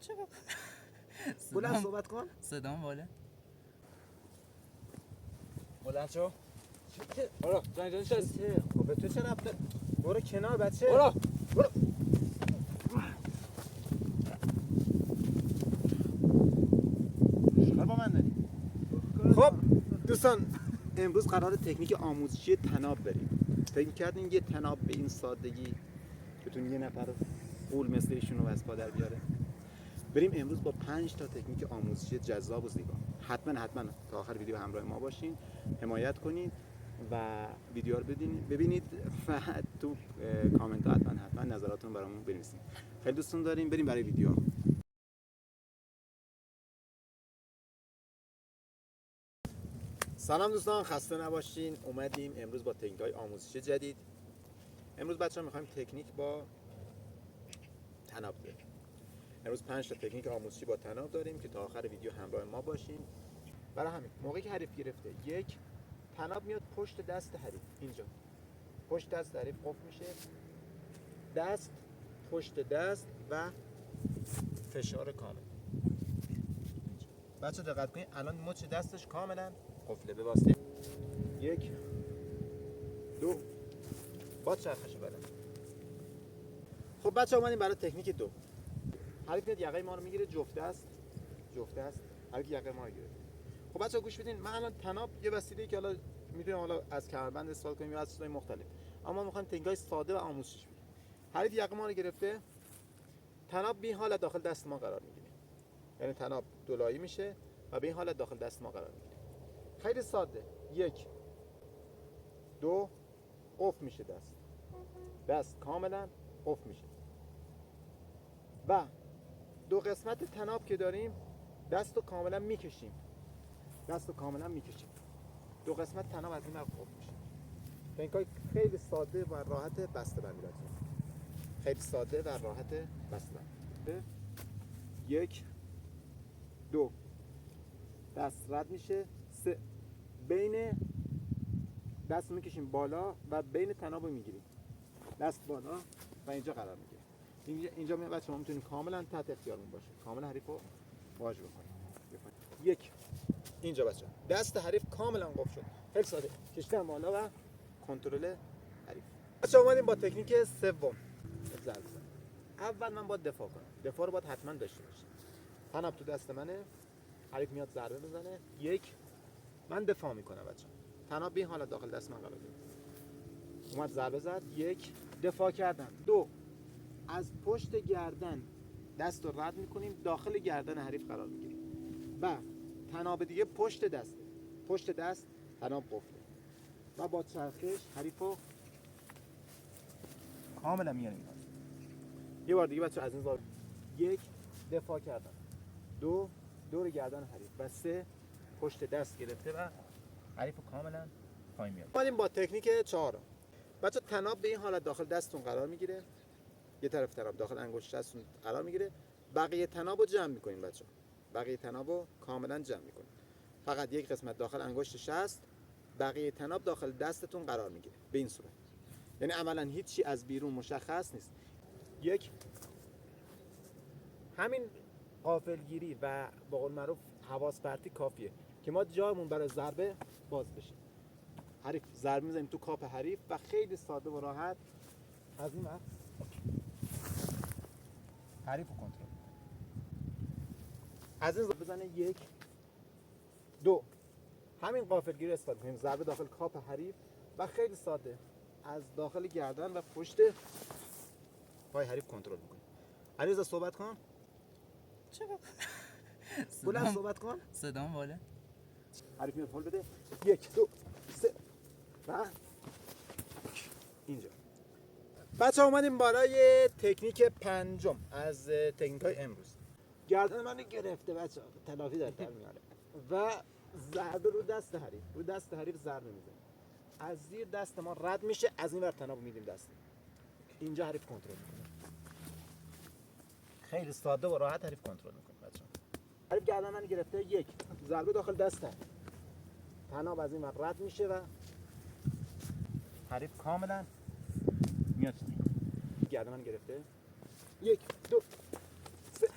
چرا؟ بلند صحبت کن. صدام بالا. بلند شو. برو جان نشست. خب به تو چه ربطه؟ برو کنار بچه. برو. چیکار با من داری؟ خب دوستان امروز قرار تکنیک آموزشی طناب بریم. فکر کردین یه طناب به این سادگی بتون یه نفر قول مثل ایشونو واسه در بیاره؟ بریم امروز با 5 تا تکنیک آموزشی جذاب و زیبا. حتما تا آخر ویدیو همراه ما باشین، حمایت کنید و ویدیو رو ببینید و تو کامنت ها حتما نظراتتون برامون بنویسید. خیلی دوستون داریم، بریم برای ویدیو. سلام دوستان، خسته نباشین. اومدیم امروز با تکنیک های آموزشی جدید. امروز بچه‌ها می‌خوایم تکنیک با طناب بریم. امروز 5 تا تکنیک آموزشی با طناب داریم که تا آخر ویدیو همراه ما باشین. برای همین موقعی که حریف گرفته، یک طناب میاد پشت دست حریف، اینجا پشت دست حریف قفل میشه، دست پشت دست و فشار کامل. بچه دقت کنید الان مچ دستش کاملا قفله به واسطه 1 2 با چرخش بدن. خب بچه اومدیم برای تکنیک 2. حریف میاد یقه ما رو میگیره، جفت است حریف یقه ما رو گیره. خب بچه‌ها گوش بدین، من الان طناب یه وسیله‌ای که حالا میتونیم حالا از کمربند استفاده کنیم یا از چیزای مختلف، اما میخوایم تکنیک‌های ساده و آموزشی بدیم. حریف یقه ما رو گرفته، طناب به این حالت داخل دست ما قرار میگیره، یعنی طناب دولایی میشه و به این حالت داخل دست ما قرار میگیره. خیلی ساده. 1 2 قفل میشه دست کاملا قفل میشه و دو قسمت طناب که داریم دست رو کاملا میکشیم، دو قسمت طناب از این طرف قفل میشه. تکنیک خیلی ساده و راحت بسته بندی بچه‌ها، خیلی ساده و راحت بسته بندی. 1 2 دست رد میشه، 3 بین دست رو میکشیم بالا و بین طناب رو میگیریم، دست بالا و اینجا قرار میگیره. اینجا بچه ما میتونیم کاملا تحت اختیارمون باشه، کاملا حریف رو واژه بکنیم. 1 اینجا بچه دست حریف کاملا قفل شد، خیلی ساده، کشیدن بالا و کنترل حریف. بچه اومدیم با تکنیک 3. اول من باید دفاع کنم، دفاع رو باید حتما داشته باشم. طناب تو دست منه، حریف میاد ضربه بزنه، 1 من دفاع میکنم بچه، طناب به این حالت داخل دست من قرار گرفت، اومد ضربه زد، 1 دفاع کردم. 2 از پشت گردن دست رو رد میکنیم، داخل گردن حریف قرار میگیریم و طناب دیگه پشت دست طناب قفله و با چرخش حریف رو کاملا میاریم. یه بار دیگه بچه از این زاویه 1 دفاع کردم، 2 دور گردن حریف و 3 پشت دست گرفته و حریف رو کاملا پایین میاریم. اومدیم با تکنیک 4. بچه طناب به این حالت داخل دستتون قرار میگیره، یه طرف طناب داخل انگشت دستتون قرار میگیره، بقیه طناب رو جمع میکنین بچه، بقیه طناب رو کاملا جمع میکنین، فقط یک قسمت داخل انگشتش هست، بقیه طناب داخل دستتون قرار میگیره به این صورت، یعنی عملا هیچی از بیرون مشخص نیست. 1 همین غافلگیری و به قول معروف حواس پرتی کافیه که ما جامون برای ضربه باز بشه. حریف ضربه میزنیم تو کاپ حریف و خیلی ساده و راحت از این وقت حریف رو کنترل از این بزنه. 1 2 همین غافلگیری استفاده کنیم، ضربه داخل کاپ حریف و خیلی ساده از داخل گردن و پشت پای حریف کنترل میکنیم. علیرضا صحبت کن. چرا؟ بلند صحبت کن. صدام بالا. حریف میاد هول بده، 1 2 3 و اینجا. بچه اومدیم برای تکنیک 5 از تکنیک های امروز. گردن منو گرفته بچه، تلافی در میاره و ضربه رو دست حریف ضربه میزنه، از زیر دست ما رد میشه، از این ور طناب میدیم دست، اینجا حریف کنترل میکنه. خیلی ساده و راحت حریف کنترل میکنه بچه. حریف گردن منو گرفته، 1 ضربه داخل دسته، طناب از این ور رد میشه و حریف کاملا میاد. گردن من گرفته، 1 2 3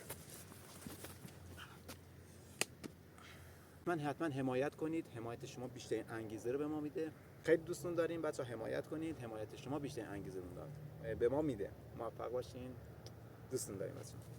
حتما حمایت کنید. حمایت شما بیشترین انگیزه رو به ما میده. خیلی دوستون داریم بچه حمایت کنید. حمایت شما بیشترین انگیزه رو به ما میده. موفق باشین. دوستون داریم بچه.